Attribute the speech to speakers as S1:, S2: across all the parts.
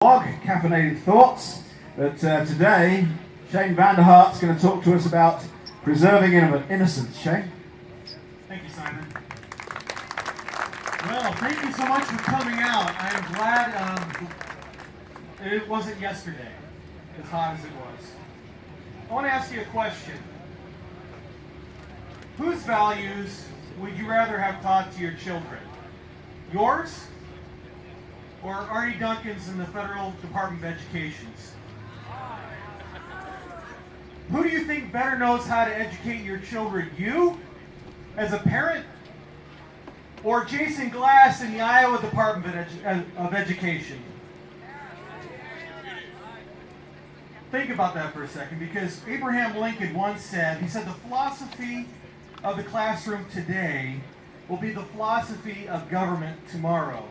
S1: Blog, Caffeinated Thoughts, but today Shane Vander Hart's going to talk to us about preserving innocence. Shane?
S2: Thank you, Simon. Well, thank you so much for coming out. I am glad it wasn't yesterday, as hot as it was. I want to ask you a question. Whose values would you rather have taught to your children? Yours? Or Arnie Duncan's in the Federal Department of Education's? Who do you think better knows how to educate your children? You, as a parent? Or Jason Glass in the Iowa Department of Education? Think about that for a second, because Abraham Lincoln once said, he said, the philosophy of the classroom today will be the philosophy of government tomorrow.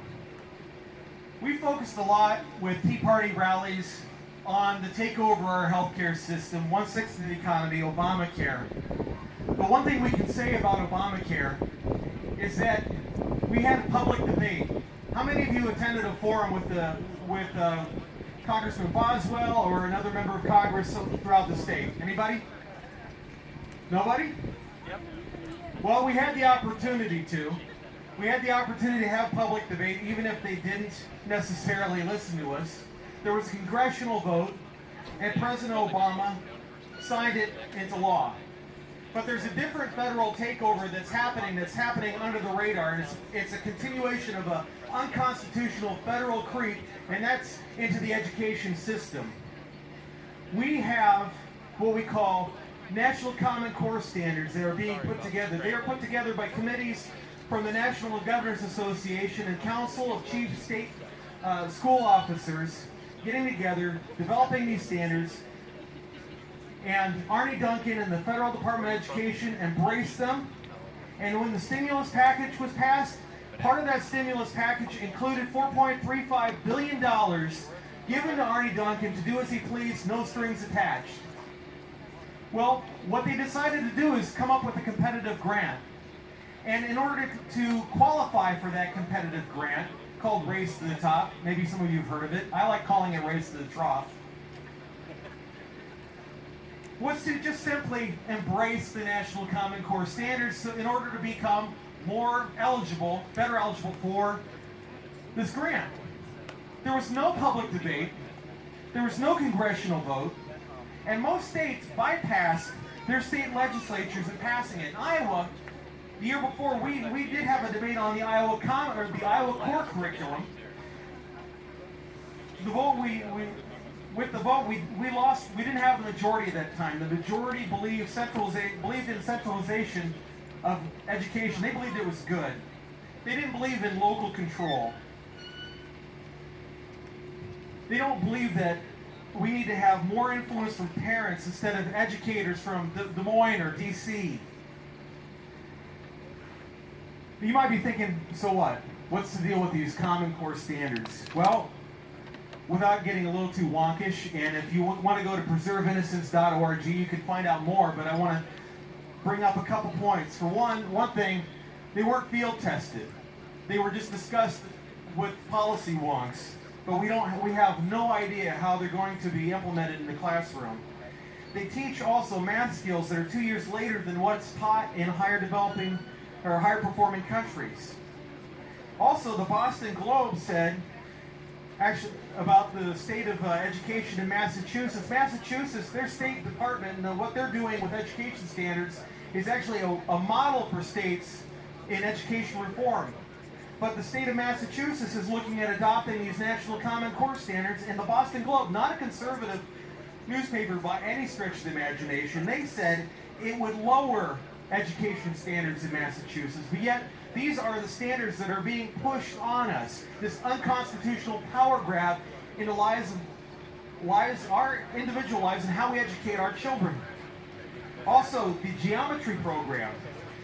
S2: We focused a lot with Tea Party rallies on the takeover of our healthcare system, 1/6 of the economy, Obamacare. But one thing we can say about Obamacare is that we had a public debate. How many of you attended a forum with Congressman Boswell or another member of Congress throughout the state? Anybody? Nobody? Yep. Well, we had the opportunity to. We had the opportunity to have public debate, even if they didn't necessarily listen to us. There was a congressional vote, and President Obama signed it into law. But there's a different federal takeover that's happening under the radar, and it's a continuation of an unconstitutional federal creep, and that's into the education system. We have what we call National Common Core standards that are being put together. They are put together by committees from the National Governors Association and Council of Chief State School Officers getting together, developing these standards, and Arnie Duncan and the Federal Department of Education embraced them. And when the stimulus package was passed, part of that stimulus package included $4.35 billion given to Arnie Duncan to do as he pleased, no strings attached. Well, what they decided to do is come up with a competitive grant. And in order to qualify for that competitive grant, called Race to the Top, maybe some of you have heard of it, I like calling it Race to the Trough, was to just simply embrace the National Common Core standards in order to become more eligible, better eligible for this grant. There was no public debate, there was no congressional vote, and most states bypassed their state legislatures in passing it. In Iowa, the year before, we did have a debate on the Iowa core curriculum. The vote we lost. We didn't have a majority at that time. The majority believed in centralization of education. They believed it was good. They didn't believe in local control. They don't believe that we need to have more influence from parents instead of educators from Des Moines or DC. You might be thinking, so what? What's the deal with these Common Core standards? Well, without getting a little too wonkish, and if you want to go to preserveinnocence.org, you can find out more, but I want to bring up a couple points. For one thing, they weren't field tested. They were just discussed with policy wonks, but we have no idea how they're going to be implemented in the classroom. They teach also math skills that are 2 years later than what's taught in higher performing countries. Also, the Boston Globe said, actually, about the state of education in Massachusetts. Massachusetts, their state department, and what they're doing with education standards is actually a model for states in education reform. But the state of Massachusetts is looking at adopting these National Common Core standards, and the Boston Globe, not a conservative newspaper by any stretch of the imagination, they said it would lower education standards in Massachusetts, but yet these are the standards that are being pushed on us. This unconstitutional power grab into our individual lives and how we educate our children. Also, the geometry program,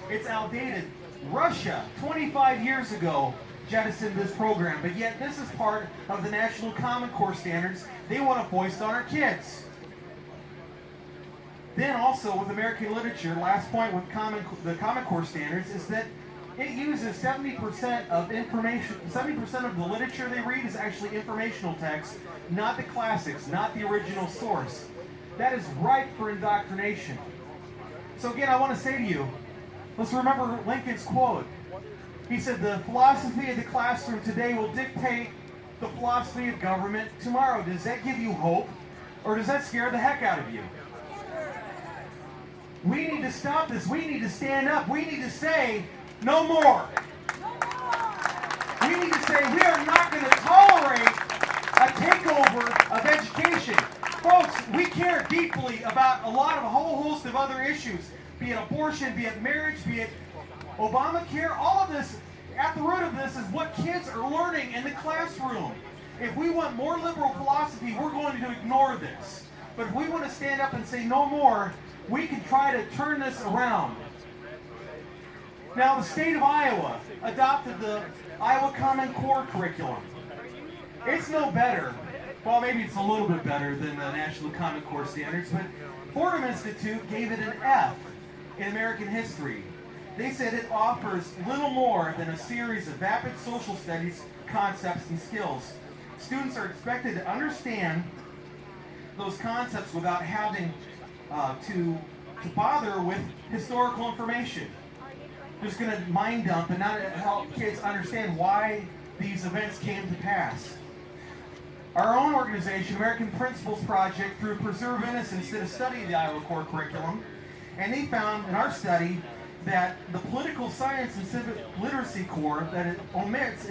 S2: it's outdated. Russia, 25 years ago, jettisoned this program, but yet this is part of the National Common Core standards they want to foist on our kids. Then also with American literature, last point with the Common Core standards is that It uses 70% of information, 70% of the literature they read is actually informational text, not the classics, not the original source. That is ripe for indoctrination. So again, I want to say to you, let's remember Lincoln's quote. He said, the philosophy of the classroom today will dictate the philosophy of government tomorrow. Does that give you hope, or does that scare the heck out of you? We need to stop this. We need to stand up. We need to say, no more. We need to say we are not going to tolerate a takeover of education. Folks, we care deeply about a whole host of other issues, be it abortion, be it marriage, be it Obamacare. All of this, at the root of this, is what kids are learning in the classroom. If we want more liberal philosophy, we're going to ignore this. But if we want to stand up and say no more, we can try to turn this around. Now, the state of Iowa adopted the Iowa Common Core curriculum. It's no better. Well, maybe it's a little bit better than the National Common Core standards, but Fordham Institute gave it an F in American history. They said it offers little more than a series of vapid social studies, concepts, and skills. Students are expected to understand those concepts without having to bother with historical information. Just going to mind dump and not help kids understand why these events came to pass. Our own organization, American Principles Project, through Preserve Innocence, did a study of the Iowa Core curriculum, and they found in our study that the political science and civic literacy core, that it omits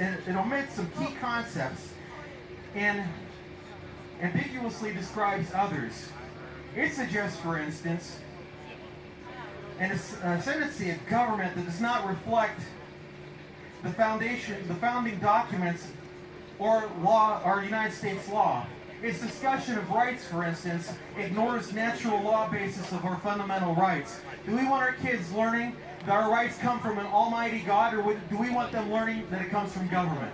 S2: some key concepts and ambiguously describes others. It suggests, for instance, an ascendancy of government that does not reflect the founding documents or law, or United States law. Its discussion of rights, for instance, ignores natural law basis of our fundamental rights. Do we want our kids learning that our rights come from an almighty God, or do we want them learning that it comes from government?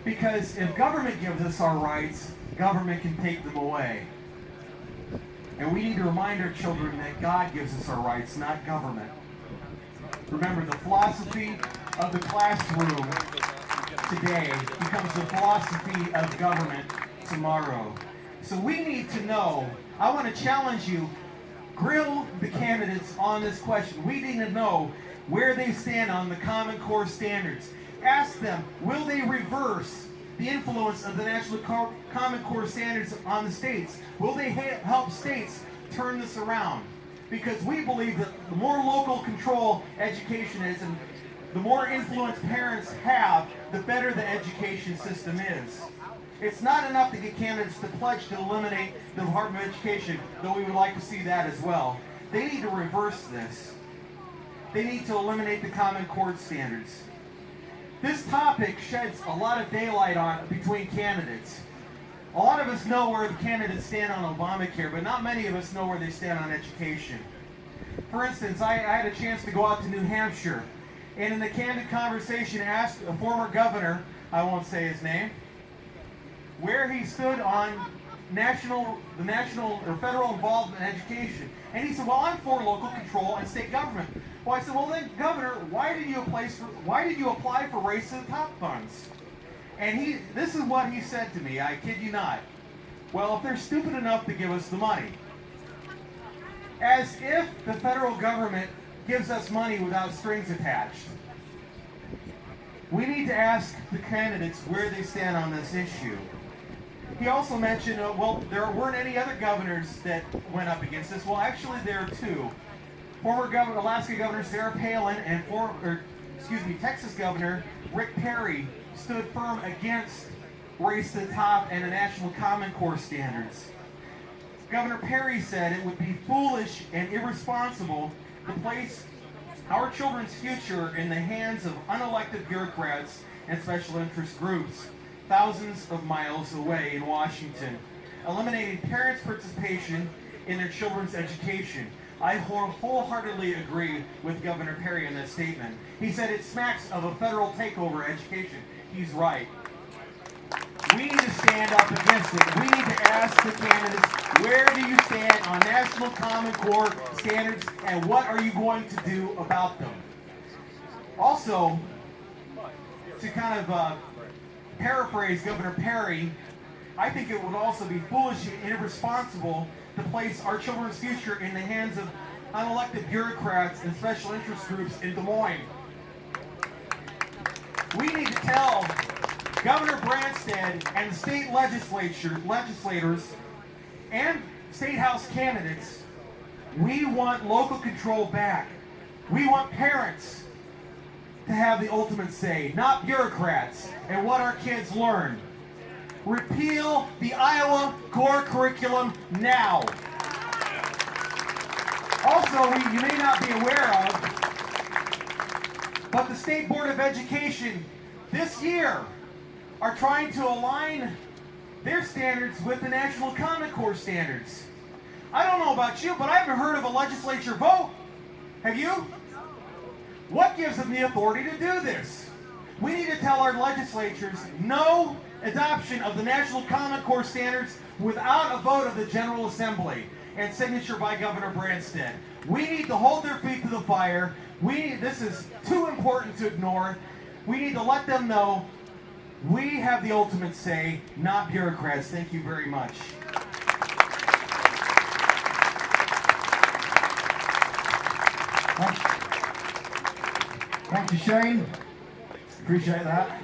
S2: Because if government gives us our rights, government can take them away. And we need to remind our children that God gives us our rights, not government. Remember, the philosophy of the classroom today becomes the philosophy of government tomorrow. So we need to know, I want to challenge you, grill the candidates on this question. We need to know where they stand on the Common Core standards. Ask them, will they reverse the influence of the National Common Core standards on the states? Will they help states turn this around? Because we believe that the more local control education is, and the more influence parents have, the better the education system is. It's not enough to get candidates to pledge to eliminate the Department of Education, though we would like to see that as well. They need to reverse this. They need to eliminate the Common Core standards. This topic sheds a lot of daylight on between candidates. A lot of us know where the candidates stand on Obamacare, but not many of us know where they stand on education. For instance, I had a chance to go out to New Hampshire, and in the candid conversation asked a former governor, I won't say his name, where he stood on the national or federal involvement in education. And he said, well, I'm for local control and state government. Well, I said, well then, Governor, why did you apply for Race to the Top funds? And this is what he said to me, I kid you not. Well, if they're stupid enough to give us the money. As if the federal government gives us money without strings attached. We need to ask the candidates where they stand on this issue. He also mentioned, well, there weren't any other governors that went up against this. Well, actually, there are two. Former Alaska Governor Sarah Palin and Texas Governor Rick Perry stood firm against Race to the Top and the National Common Core standards. Governor Perry said it would be foolish and irresponsible to place our children's future in the hands of unelected bureaucrats and special interest groups thousands of miles away in Washington, eliminating parents' participation in their children's education. I wholeheartedly agree with Governor Perry in that statement. He said it smacks of a federal takeover education. He's right. We need to stand stand up against it. We need to ask the candidates, where do you stand on National Common Core standards, and what are you going to do about them? Also, to kind of paraphrase Governor Perry, I think it would also be foolish and irresponsible to place our children's future in the hands of unelected bureaucrats and special interest groups in Des Moines. We need to tell Governor Branstad and the state legislators and state house candidates, we want local control back. We want parents to have the ultimate say, not bureaucrats, and what our kids learn. Repeal the Iowa core curriculum now. Also, you may not be aware of, but the State Board of Education this year are trying to align their standards with the National Common Core standards. I don't know about you, but I haven't heard of a legislature vote. Have you? What gives them the authority to do this? We need to tell our legislatures no adoption of the National Common Core standards without a vote of the General Assembly and signature by Governor Branstad. We need to hold their feet to the fire. This is too important to ignore. We need to let them know we have the ultimate say, not bureaucrats. Thank you very much.
S1: Thank you, Shane. Appreciate that.